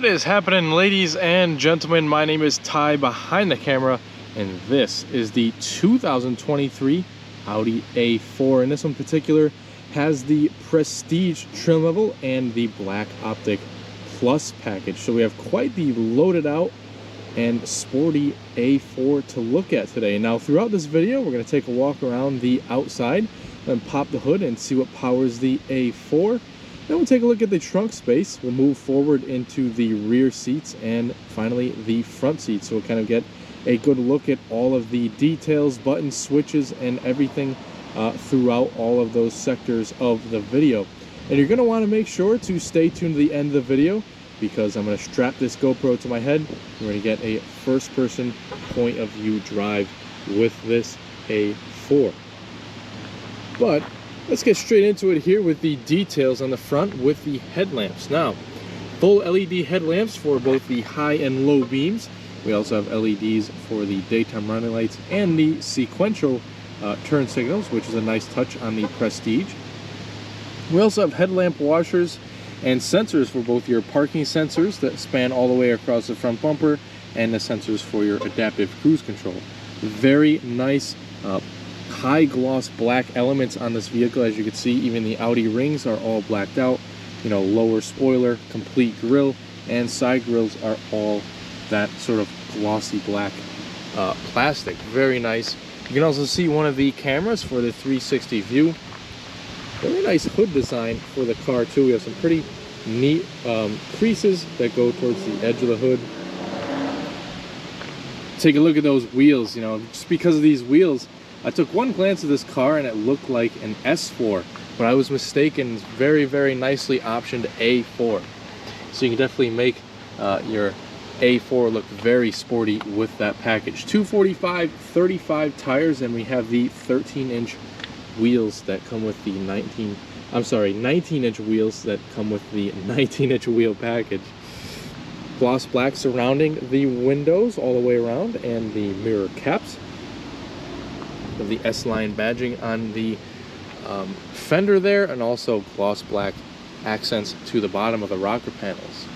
What is happening, ladies and gentlemen? My name is Ty behind the camera, and this is the 2023 Audi A4. And this one in particular has the Prestige trim level and the Black Optic Plus package. So we have quite the loaded out and sporty A4 to look at today. Now throughout this video, we're going to take a walk around the outside and pop the hood and see what powers the A4. Then we'll take a look at the trunk space. We'll move forward into the rear seats and finally the front seats. So we'll kind of get a good look at all of the details, buttons, switches, and everything throughout all of those sectors of the video. And you're going to want to make sure to stay tuned to the end of the video, because I'm going to strap this GoPro to my head. We're going to get a first-person point of view drive with this A4. But let's get straight into it here with the details on the front with the headlamps. Now, full LED headlamps for both the high and low beams. We also have LEDs for the daytime running lights and the sequential turn signals, which is a nice touch on the Prestige. We also have headlamp washers and sensors for both your parking sensors that span all the way across the front bumper and the sensors for your adaptive cruise control. Very nice high gloss black elements on this vehicle. As you can see, even the Audi rings are all blacked out. You know, lower spoiler, complete grille, and side grills are all that sort of glossy black plastic. Very nice. You can also see one of the cameras for the 360 view. Very nice hood design for the car too. We have some pretty neat creases that go towards the edge of the hood. Take a look at those wheels. You know, just because of these wheels, I took one glance at this car and it looked like an S4, but I was mistaken. It's very, very nicely optioned A4. So you can definitely make your A4 look very sporty with that package. 245/35 tires, and we have the 13-inch wheels that come with the 19-inch wheels that come with the 19-inch wheel package. Gloss black surrounding the windows all the way around, and the mirror caps. Of the S-line badging on the fender there, and also gloss black accents to the bottom of the rocker panels.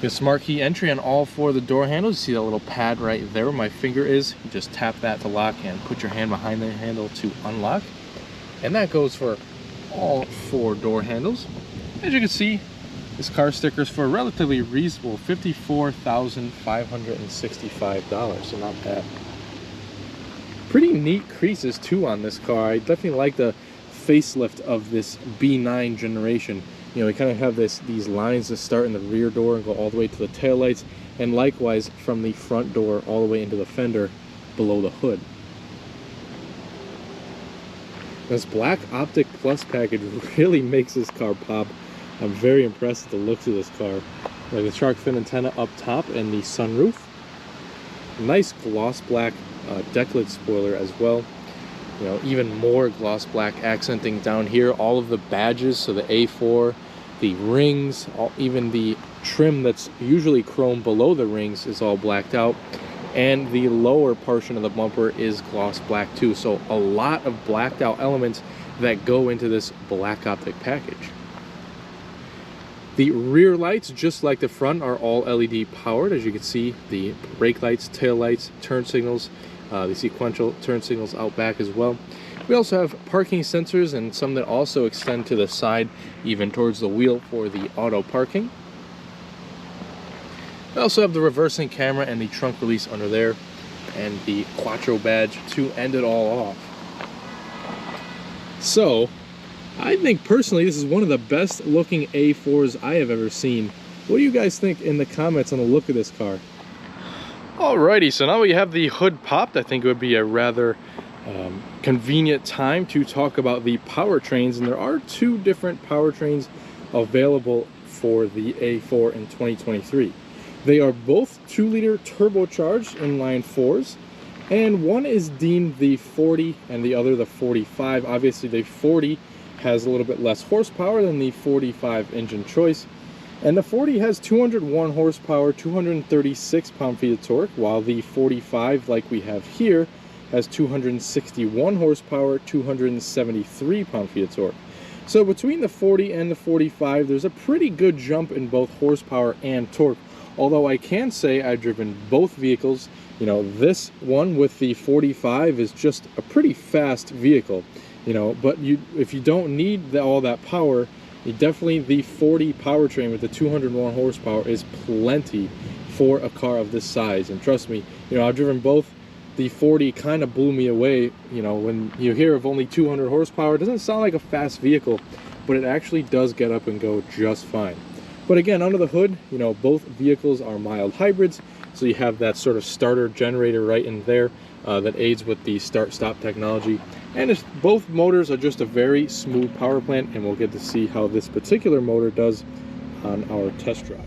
The smart key entry on all four of the door handles. You see that little pad right there where my finger is. You just tap that to lock and put your hand behind the handle to unlock. And that goes for all four door handles. As you can see, this car stickers for a relatively reasonable $54,565, so not bad. Pretty neat creases too on this car. I definitely like the facelift of this B9 generation. You know, we kind of have these lines that start in the rear door and go all the way to the taillights, and likewise from the front door all the way into the fender below the hood. This Black Optic Plus package really makes this car pop. I'm very impressed with the looks of this car. Like the shark fin antenna up top and the sunroof. Nice gloss black decklet spoiler as well. You know, even more gloss black accenting down here. All of the badges, so the A4, the rings, even the trim that's usually chrome below the rings is all blacked out. And the lower portion of the bumper is gloss black too. So a lot of blacked out elements that go into this Black Optic package. The rear lights, just like the front, are all LED powered. As you can see, the brake lights, tail lights, turn signals, the sequential turn signals out back as well. We also have parking sensors and some that also extend to the side, even towards the wheel for the auto parking. We also have the reversing camera and the trunk release under there, and the Quattro badge to end it all off. So, I think personally this is one of the best looking A4s I have ever seen. What do you guys think in the comments on the look of this car? Alrighty, so now we have the hood popped. I think it would be a rather convenient time to talk about the powertrains, and there are two different powertrains available for the A4 in 2023. They are both 2-liter turbocharged inline 4s, and one is deemed the 40 and the other the 45. Obviously the 40 has a little bit less horsepower than the 45 engine choice. And the 40 has 201 horsepower, 236 pound-feet of torque, while the 45, like we have here, has 261 horsepower, 273 pound-feet of torque. So between the 40 and the 45, there's a pretty good jump in both horsepower and torque. Although I can say I've driven both vehicles. You know, this one with the 45 is just a pretty fast vehicle, you know, but if you don't need all that power, the 40 powertrain with the 201 horsepower is plenty for a car of this size. And trust me, you know, I've driven both. The 40 kind of blew me away. You know, when you hear of only 200 horsepower, it doesn't sound like a fast vehicle, but it actually does get up and go just fine. But again, under the hood, you know, both vehicles are mild hybrids, so you have that sort of starter generator right in there that aids with the start-stop technology. And both motors are just a very smooth power plant, and we'll get to see how this particular motor does on our test drive.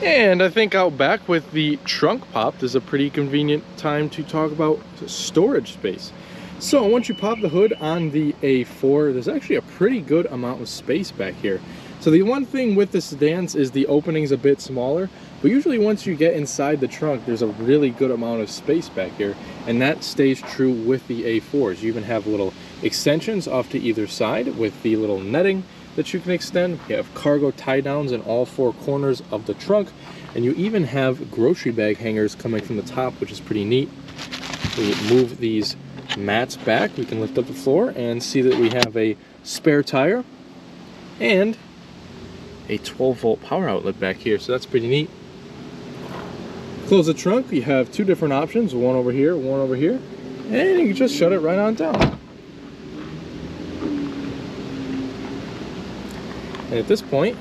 And I think out back with the trunk popped is a pretty convenient time to talk about storage space. So once you pop the hood on the A4, there's actually a pretty good amount of space back here. So the one thing with the sedans is the opening's a bit smaller, but usually once you get inside the trunk, there's a really good amount of space back here, and that stays true with the A4s. You even have little extensions off to either side with the little netting that you can extend. You have cargo tie downs in all four corners of the trunk, and you even have grocery bag hangers coming from the top, which is pretty neat. We move these mats back, we can lift up the floor and see that we have a spare tire and a 12-volt power outlet back here, so that's pretty neat. Close the trunk, you have two different options, one over here, and you can just shut it right on down. And at this point,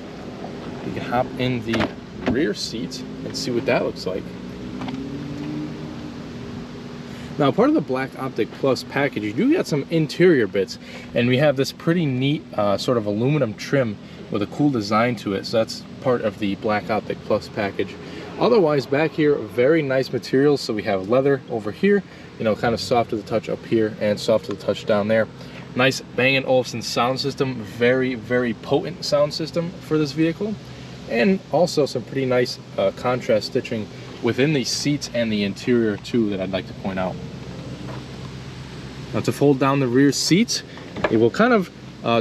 you can hop in the rear seat and see what that looks like. Now, part of the Black Optic Plus package, you do get some interior bits, and we have this pretty neat sort of aluminum trim with a cool design to it. So that's part of the Black Optic Plus package. Otherwise, back here, very nice materials. So we have leather over here, you know, kind of soft to the touch up here and soft to the touch down there. Nice Bang & Olufsen sound system, very, very potent sound system for this vehicle. And also some pretty nice contrast stitching within the seats and the interior too that I'd like to point out. Now to fold down the rear seats, it will kind of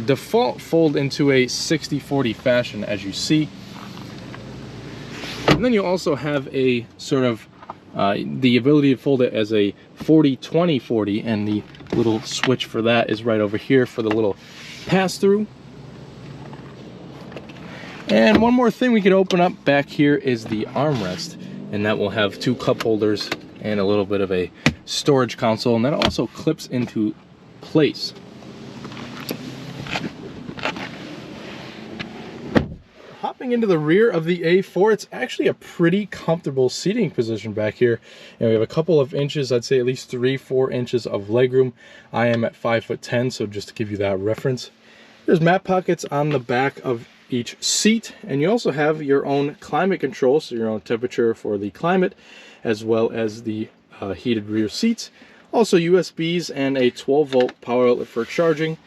default fold into a 60-40 fashion, as you see. And then you also have a sort of the ability to fold it as a 40-20-40, and the little switch for that is right over here for the little pass-through. And one more thing we could open up back here is the armrest, and that will have two cup holders and a little bit of a storage console, and that also clips into place. Hopping into the rear of the A4, it's actually a pretty comfortable seating position back here. And we have a couple of inches, I'd say at least 3-4 inches of legroom. I am at 5'10", so just to give you that reference. There's mat pockets on the back of each seat, and you also have your own climate control, so your own temperature for the climate, as well as the heated rear seats. Also USBs and a 12-volt power outlet for charging.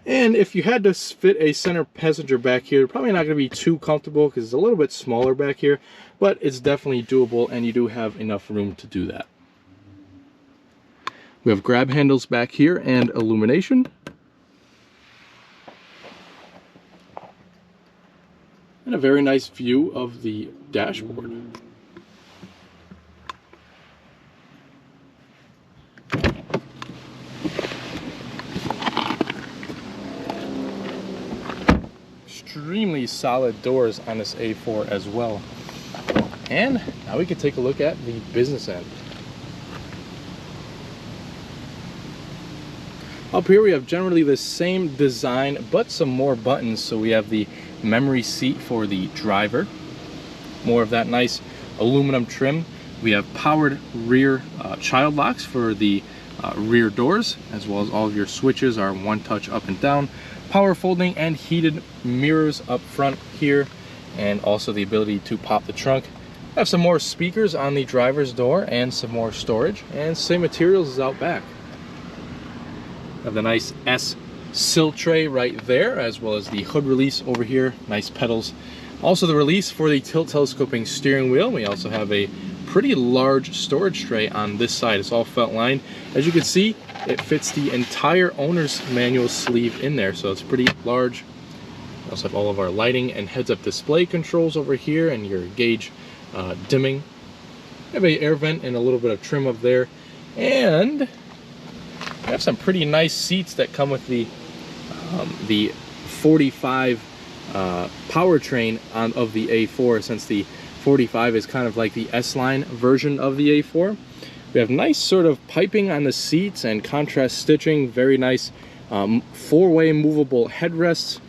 And if you had to fit a center passenger back here, probably not going to be too comfortable because it's a little bit smaller back here, but it's definitely doable, and you do have enough room to do that. We have grab handles back here and illumination. And a very nice view of the dashboard. Extremely solid doors on this A4 as well. And now we can take a look at the business end. Up here we have generally the same design but some more buttons. So we have the memory seat for the driver, more of that nice aluminum trim. We have powered rear child locks for the rear doors, as well as all of your switches are one touch up and down. Power folding and heated mirrors up front here, and also the ability to pop the trunk. Have some more speakers on the driver's door and some more storage, and same materials as out back. Have the nice S sill tray right there, as well as the hood release over here. Nice pedals. Also the release for the tilt telescoping steering wheel. We also have a pretty large storage tray on this side. It's all felt lined. As you can see, it fits the entire owner's manual sleeve in there, so it's pretty large. We also have all of our lighting and heads-up display controls over here, and your gauge dimming. We have an air vent and a little bit of trim up there, and we have some pretty nice seats that come with the 45 powertrain of the A4, since the 45 is kind of like the S-line version of the A4. We have nice sort of piping on the seats and contrast stitching. Very nice four-way movable headrests.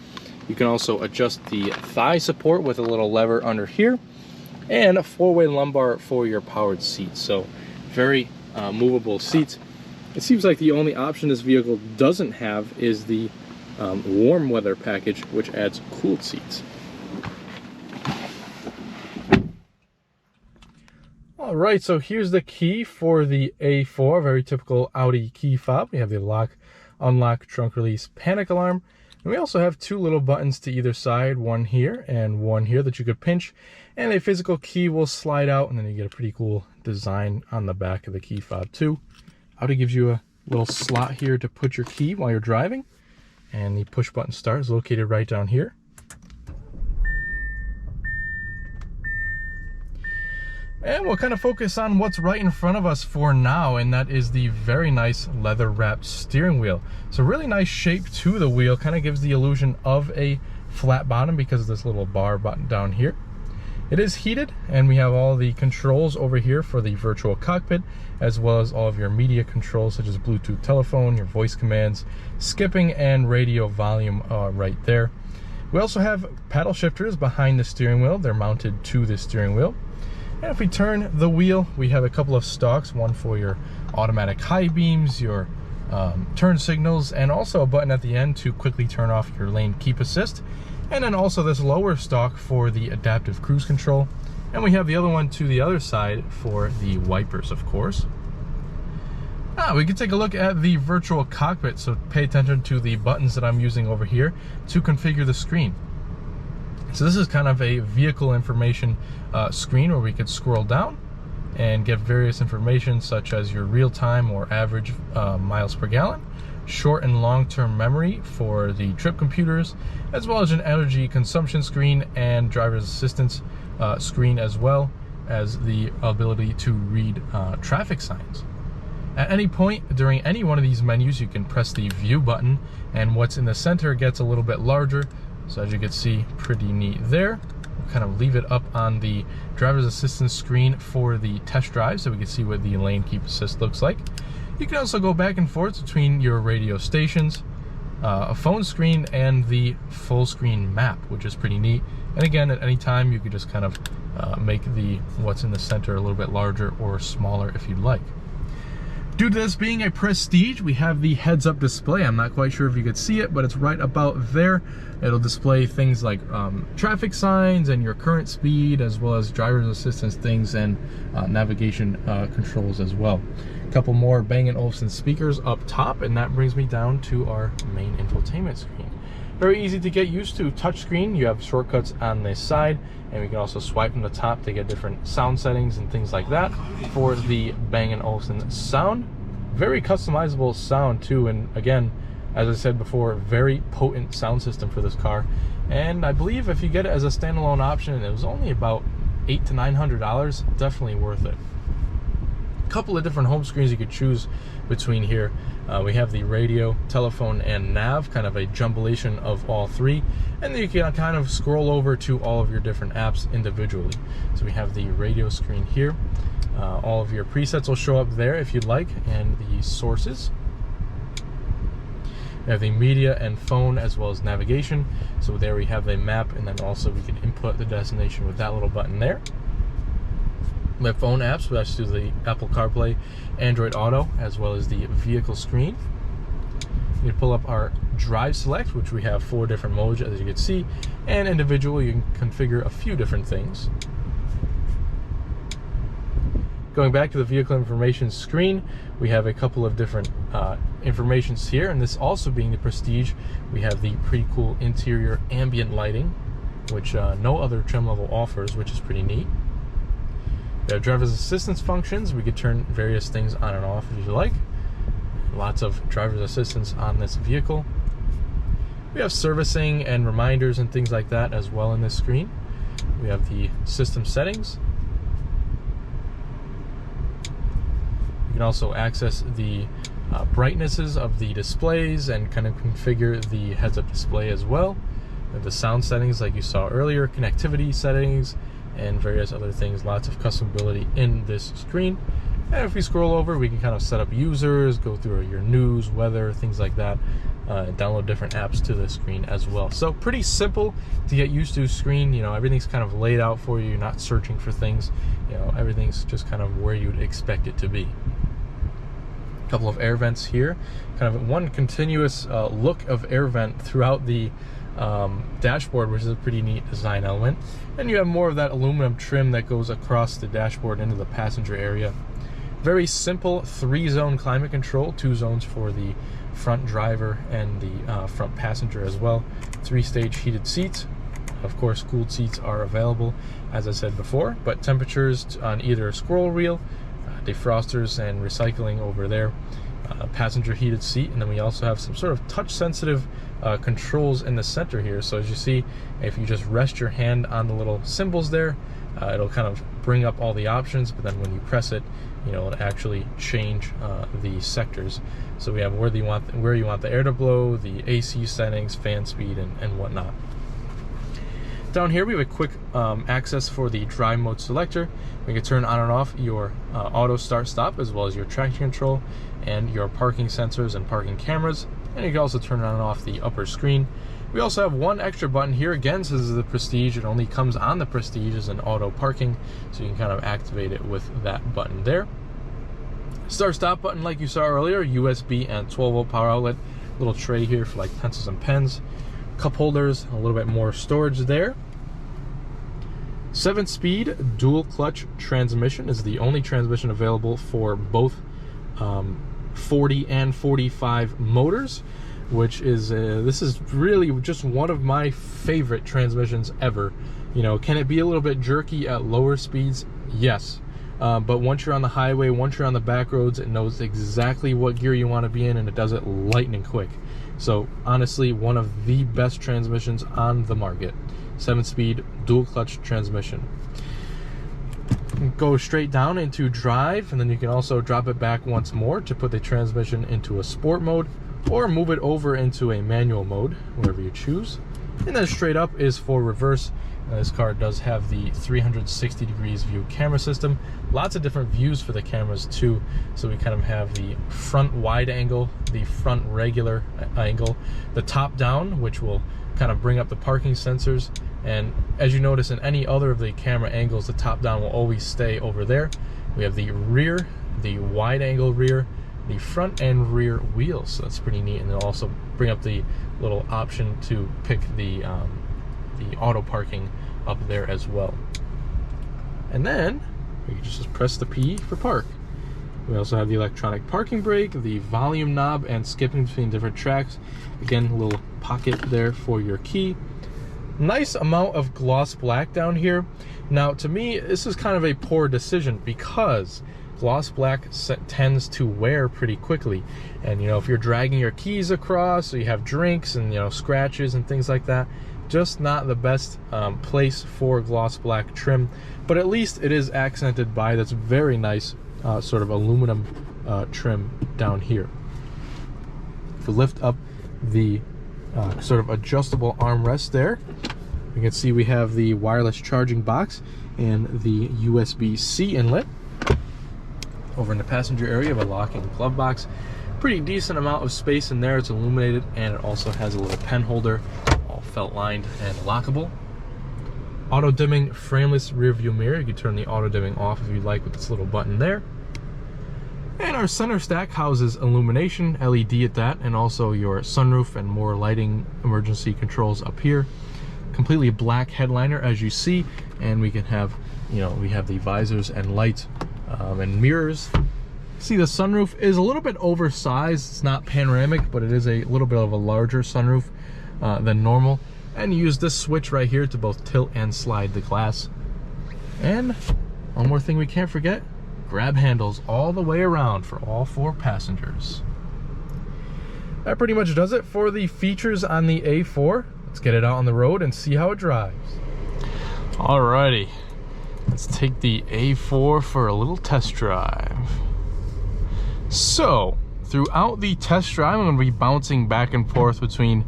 You can also adjust the thigh support with a little lever under here, and a four-way lumbar for your powered seats. So very movable seats. It seems like the only option this vehicle doesn't have is the warm weather package, which adds cooled seats. All right, so here's the key for the A4, very typical Audi key fob. We have the lock, unlock, trunk release, panic alarm. And we also have two little buttons to either side, one here and one here that you could pinch, and a physical key will slide out, and then you get a pretty cool design on the back of the key fob too. Audi gives you a little slot here to put your key while you're driving, and the push button start is located right down here. And we'll kind of focus on what's right in front of us for now, and that is the very nice leather wrapped steering wheel. So really nice shape to the wheel, kind of gives the illusion of a flat bottom because of this little bar button down here. It is heated, and we have all the controls over here for the virtual cockpit, as well as all of your media controls such as Bluetooth telephone, your voice commands, skipping, and radio volume right there. We also have paddle shifters behind the steering wheel. They're mounted to the steering wheel. And if we turn the wheel, we have a couple of stalks, one for your automatic high beams, your turn signals, and also a button at the end to quickly turn off your lane keep assist. And then also this lower stalk for the adaptive cruise control. And we have the other one to the other side for the wipers, of course. We can take a look at the virtual cockpit, so pay attention to the buttons that I'm using over here to configure the screen. So this is kind of a vehicle information screen where we could scroll down and get various information such as your real-time or average miles per gallon, short and long-term memory for the trip computers, as well as an energy consumption screen and driver's assistance screen, as well as the ability to read traffic signs. At any point during any one of these menus, you can press the view button, and what's in the center gets a little bit larger. So as you can see, pretty neat there. We'll kind of leave it up on the driver's assistance screen for the test drive so we can see what the lane keep assist looks like. You can also go back and forth between your radio stations, a phone screen, and the full screen map, which is pretty neat. And again, at any time, you could just kind of make the what's in the center a little bit larger or smaller if you'd like. Due to this being a Prestige, we have the heads-up display. I'm not quite sure if you could see it, but it's right about there. It'll display things like traffic signs and your current speed, as well as driver's assistance things and navigation controls as well. A couple more Bang & Olufsen speakers up top, and that brings me down to our main infotainment screen. Very easy to get used to. Touchscreen, you have shortcuts on this side, and we can also swipe from the top to get different sound settings and things like that for the Bang & Olufsen sound. Very customizable sound too, and again, as I said before, very potent sound system for this car. And I believe if you get it as a standalone option, it was only about $800 to $900, definitely worth it. A couple of different home screens you could choose between here. We have the radio, telephone, and nav, kind of a jumblation of all three. And then you can kind of scroll over to all of your different apps individually. So we have the radio screen here. All of your presets will show up there if you'd like, and the sources. We have the media and phone, as well as navigation. So there we have the map, and then also we can input the destination with that little button there. We have phone apps, that's to the Apple CarPlay, Android Auto, as well as the vehicle screen. You can pull up our drive select, which we have 4 different modes, as you can see, and individually you can configure a few different things. Going back to the vehicle information screen, we have a couple of different informations here, and this also being the Prestige, we have the pretty cool interior ambient lighting, which no other trim level offers, which is pretty neat. We have driver's assistance functions. We could turn various things on and off if you like. Lots of driver's assistance on this vehicle. We have servicing and reminders and things like that as well in this screen. We have the system settings. You can also access the brightnesses of the displays and kind of configure the heads-up display as well. We have the sound settings like you saw earlier, connectivity settings, and various other things. Lots of customability in this screen. And if we scroll over, we can kind of set up users, go through your news, weather, things like that, download different apps to the screen as well. So pretty simple to get used to screen. You know, everything's kind of laid out for you. You're not searching for things. You know, everything's just kind of where you'd expect it to be. A couple of air vents here. Kind of one continuous look of air vent throughout the dashboard, which is a pretty neat design element. And you have more of that aluminum trim that goes across the dashboard into the passenger area. Very simple 3-zone climate control, 2 zones for the front driver and the front passenger as well. 3-stage heated seats. Of course, cooled seats are available, as I said before, but temperatures on either scroll wheel, defrosters and recycling over there. Passenger heated seat, and then we also have some sort of touch sensitive controls in the center here. So as you see, if you just rest your hand on the little symbols there, it'll kind of bring up all the options, but then when you press it, you know, it'll actually change the sectors. So we have where you want the air to blow, the AC settings, fan speed, and whatnot. Down here we have a quick access for the drive mode selector. We can turn on and off your auto start stop, as well as your traction control and your parking sensors and parking cameras. And you can also turn on and off the upper screen. We also have one extra button here. Again, since this is the Prestige, it only comes on the Prestige as an auto parking, so you can kind of activate it with that button there. Start stop button like you saw earlier, USB and 12-volt power outlet. Little tray here for like pencils and pens. Cup holders, a little bit more storage there. 7-speed dual clutch transmission is the only transmission available for both 40 and 45 motors, which is this is really just one of my favorite transmissions ever. You know, can it be a little bit jerky at lower speeds? Yes. But once you're on the highway, once you're on the back roads, it knows exactly what gear you want to be in, and it does it lightning quick. So honestly, one of the best transmissions on the market. 7-speed dual clutch transmission. Go straight down into drive, and then you can also drop it back once more to put the transmission into a sport mode, or move it over into a manual mode, whatever you choose. And then straight up is for reverse. This car does have the 360 degrees view camera system. Lots of different views for the cameras too. So we kind of have the front wide angle, the front regular angle, the top down, which will kind of bring up the parking sensors. And as you notice in any other of the camera angles, the top down will always stay over there. We have the rear, the wide angle rear, the front and rear wheels. So that's pretty neat. And they'll also bring up the little option to pick the auto parking up there as well. And then we can just press the P for park. We also have the electronic parking brake, the volume knob, and skipping between different tracks. Again, a little pocket there for your key. Nice amount of gloss black down here. Now, to me, this is kind of a poor decision because gloss black tends to wear pretty quickly. And, you know, if you're dragging your keys across, or you have drinks and, you know, scratches and things like that, just not the best place for gloss black trim. But at least it is accented by this very nice sort of aluminum trim down here. If we lift up the sort of adjustable armrest there, you can see we have the wireless charging box and the USB-C inlet. Over in the passenger area, we have a locking glove box. Pretty decent amount of space in there. It's illuminated, and it also has a little pen holder, all felt lined and lockable. Auto dimming frameless rear view mirror. You can turn the auto dimming off if you'd like with this little button there. And our center stack houses illumination, LED at that, and also your sunroof and more lighting emergency controls up here. Completely black headliner, as you see, and we can have, you know, we have the visors and lights and mirrors. See, the sunroof is a little bit oversized. It's not panoramic, but it is a little bit of a larger sunroof than normal. And you use this switch right here to both tilt and slide the glass. And one more thing we can't forget, grab handles all the way around for all 4 passengers. That pretty much does it for the features on the A4. Let's get it out on the road and see how it drives. Alrighty, let's take the A4 for a little test drive. So, throughout the test drive, I'm going to be bouncing back and forth between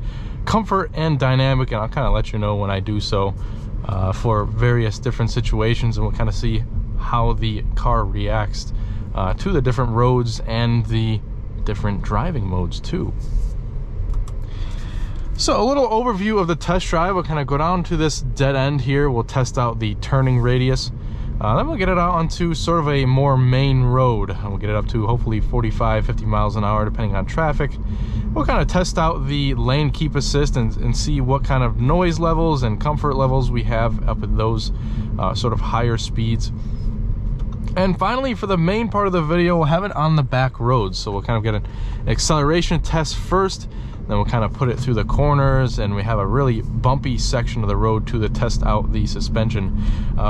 comfort and dynamic, and I'll kind of let you know when I do so for various different situations, and we'll kind of see how the car reacts to the different roads and the different driving modes too. So a little overview of the test drive. We'll kind of go down to this dead end here. We'll test out the turning radius. Then we'll get it out onto sort of a more main road. And we'll get it up to hopefully 45, 50 miles an hour depending on traffic. We'll kind of test out the lane keep assist and see what kind of noise levels and comfort levels we have up at those sort of higher speeds. And finally, for the main part of the video, we'll have it on the back roads. So we'll kind of get an acceleration test first, then we'll kind of put it through the corners, and we have a really bumpy section of the road to test out the suspension.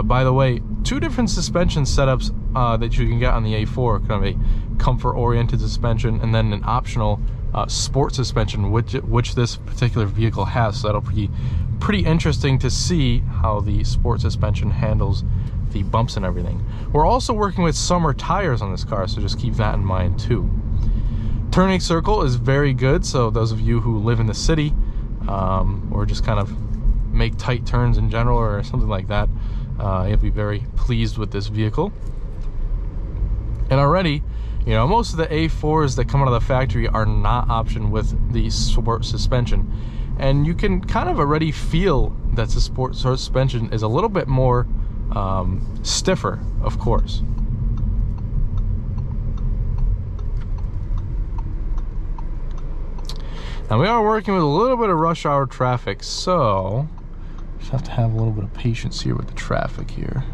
By the way, 2 different suspension setups that you can get on the A4, kind of a comfort-oriented suspension and then an optional sport suspension, which this particular vehicle has. So that'll be pretty interesting to see how the sport suspension handles the bumps and everything. We're also working with summer tires on this car, so just keep that in mind too. Turning circle is very good, so those of you who live in the city or just kind of make tight turns in general or something like that, you'll be very pleased with this vehicle. And already, you know, most of the A4s that come out of the factory are not optioned with the sport suspension, and you can kind of already feel that the sport suspension is a little bit more stiffer, of course. Now we are working with a little bit of rush hour traffic, so just have to have a little bit of patience here with the traffic here.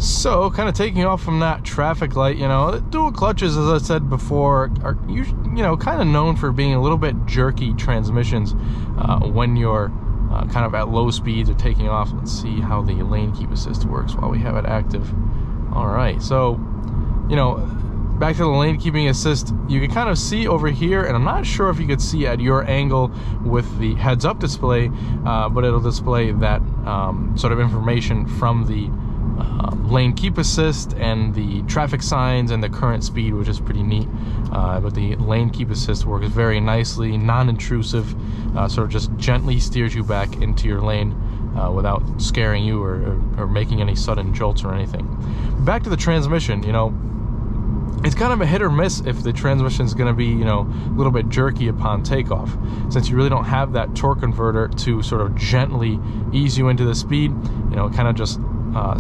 So, kind of taking off from that traffic light, you know, dual clutches, as I said before, are you know, kind of known for being a little bit jerky transmissions when you're kind of at low speeds or taking off. Let's see how the lane keep assist works while we have it active. All right, so, you know, back to the lane keeping assist, you can kind of see over here, and I'm not sure if you could see at your angle with the heads-up display, but it'll display that sort of information from the lane keep assist and the traffic signs and the current speed, which is pretty neat. But the lane keep assist works very nicely, non-intrusive, sort of just gently steers you back into your lane without scaring you or making any sudden jolts or anything. Back to the transmission, you know, it's kind of a hit or miss if the transmission is going to be, you know, a little bit jerky upon takeoff, since you really don't have that torque converter to sort of gently ease you into the speed. You know, it kind of just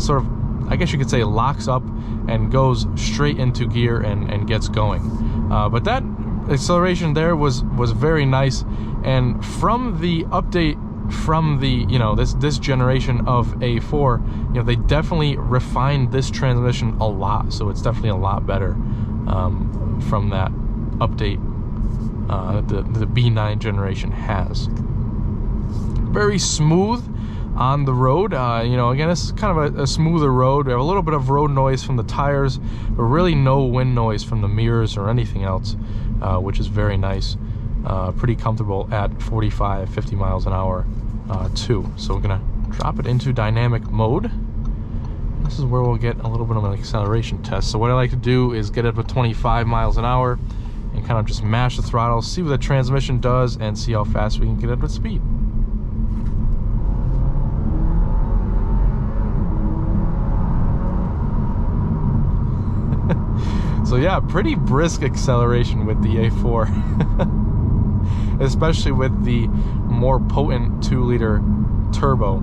sort of, I guess you could say, locks up and goes straight into gear and gets going. But that acceleration there was very nice, and from the update from the, you know, this generation of A4, you know, they definitely refined this transmission a lot, so it's definitely a lot better from that update the B9 generation has. Very smooth on the road. You know, again, this is kind of a smoother road. We have a little bit of road noise from the tires, but really no wind noise from the mirrors or anything else, which is very nice. Pretty comfortable at 45, 50 miles an hour too. So we're gonna drop it into dynamic mode. This is where we'll get a little bit of an acceleration test. So what I like to do is get it up to 25 miles an hour and kind of just mash the throttle, see what the transmission does, and see how fast we can get up to speed. So yeah, pretty brisk acceleration with the A4. Especially with the more potent 2-liter turbo.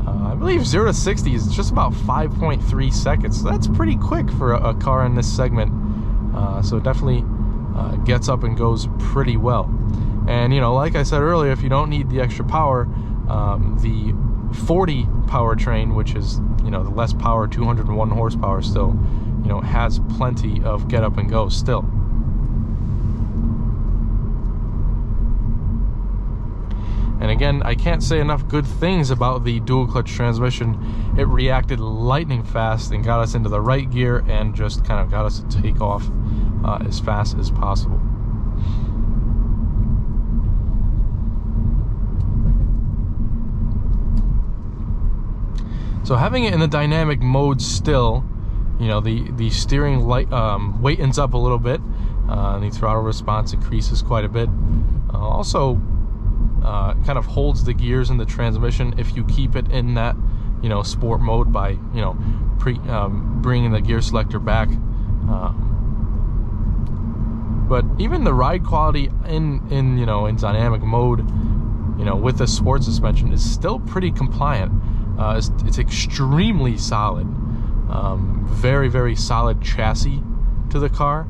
I believe 0 to 60 is just about 5.3 seconds. So that's pretty quick for a car in this segment. so it definitely gets up and goes pretty well. And you know, like I said earlier, if you don't need the extra power, the 40 powertrain, which is, you know, the less power, 201 horsepower still, you know, has plenty of get up and go still. And again, I can't say enough good things about the dual clutch transmission. It reacted lightning fast and got us into the right gear and just kind of got us to take off as fast as possible. So having it in the dynamic mode still, you know, the steering light weightens up a little bit. The throttle response increases quite a bit. Also kind of holds the gears in the transmission if you keep it in that, you know, sport mode by, you know, bringing the gear selector back. But even the ride quality in you know, in dynamic mode, you know, with the sport suspension is still pretty compliant. It's extremely solid, very, very solid chassis to the car.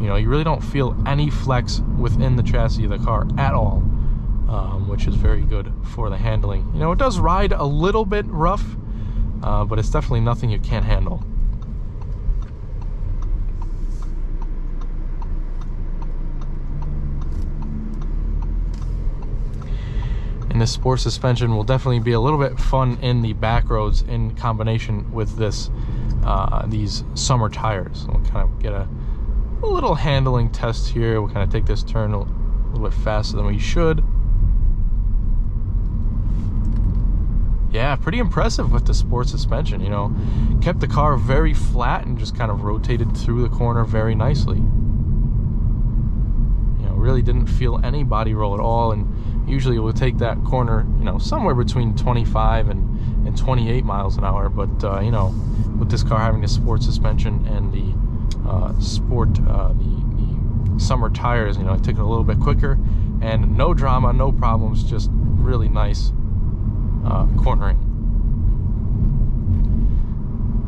You know, you really don't feel any flex within the chassis of the car at all, which is very good for the handling. You know, it does ride a little bit rough, but it's definitely nothing you can't handle. And this sport suspension will definitely be a little bit fun in the back roads in combination with this these summer tires. So we'll kind of get a little handling test here. We'll kind of take this turn a little bit faster than we should. Yeah, pretty impressive with the sport suspension, you know. Kept the car very flat and just kind of rotated through the corner very nicely. You know, really didn't feel any body roll at all, and usually we'll take that corner, you know, somewhere between 25 and 28 miles an hour. But, you know, with this car having the sport suspension and the the summer tires, you know, I took it a little bit quicker, and no drama, no problems, just really nice cornering.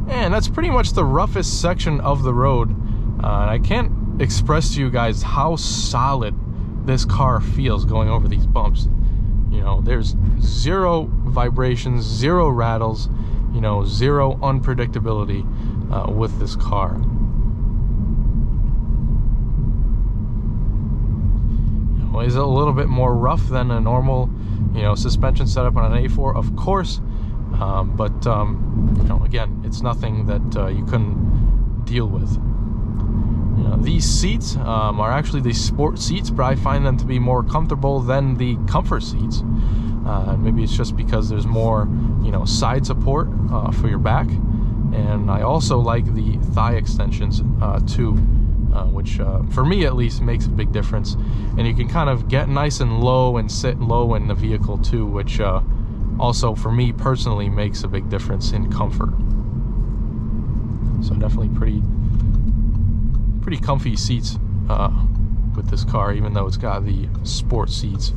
And that's pretty much the roughest section of the road. And I can't express to you guys how solid this car feels going over these bumps. You know, there's zero vibrations, zero rattles, you know, zero unpredictability with this car. You know, is it a little bit more rough than a normal, you know, suspension setup on an A4? Of course, but you know, again, it's nothing that you couldn't deal with. You know, these seats are actually the sport seats, but I find them to be more comfortable than the comfort seats. Maybe it's just because there's more, you know, side support for your back, and I also like the thigh extensions too, which for me at least makes a big difference. And you can kind of get nice and low and sit low in the vehicle too, which also for me personally makes a big difference in comfort. So definitely pretty comfy seats with this car, even though it's got the sport seats.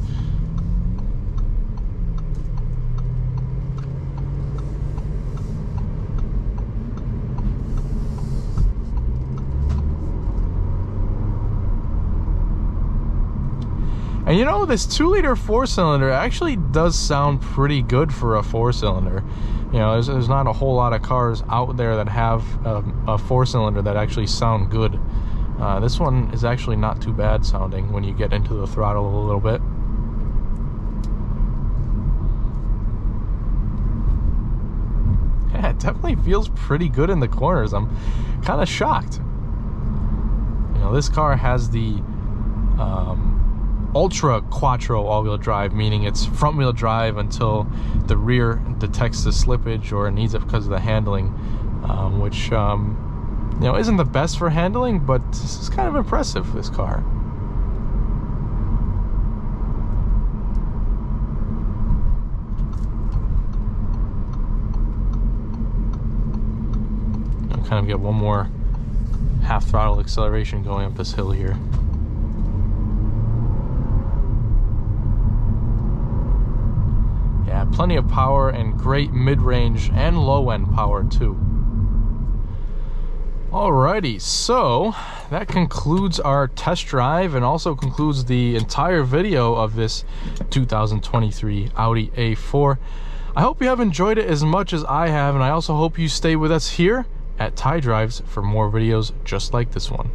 And you know, this 2-liter 4-cylinder actually does sound pretty good for a 4-cylinder. You know, there's not a whole lot of cars out there that have a 4-cylinder that actually sound good. This one is actually not too bad sounding when you get into the throttle a little bit. Yeah, it definitely feels pretty good in the corners. I'm kind of shocked. You know, this car has the Ultra Quattro all-wheel drive, meaning it's front-wheel drive until the rear detects the slippage or needs it because of the handling, which you know, isn't the best for handling, but this is kind of impressive, this car. I'll kind of get one more half throttle acceleration going up this hill here. Plenty of power and great mid-range and low-end power too. Alrighty, so that concludes our test drive and also concludes the entire video of this 2023 Audi A4. I hope you have enjoyed it as much as I have, and I also hope you stay with us here at Ty Drives for more videos just like this one.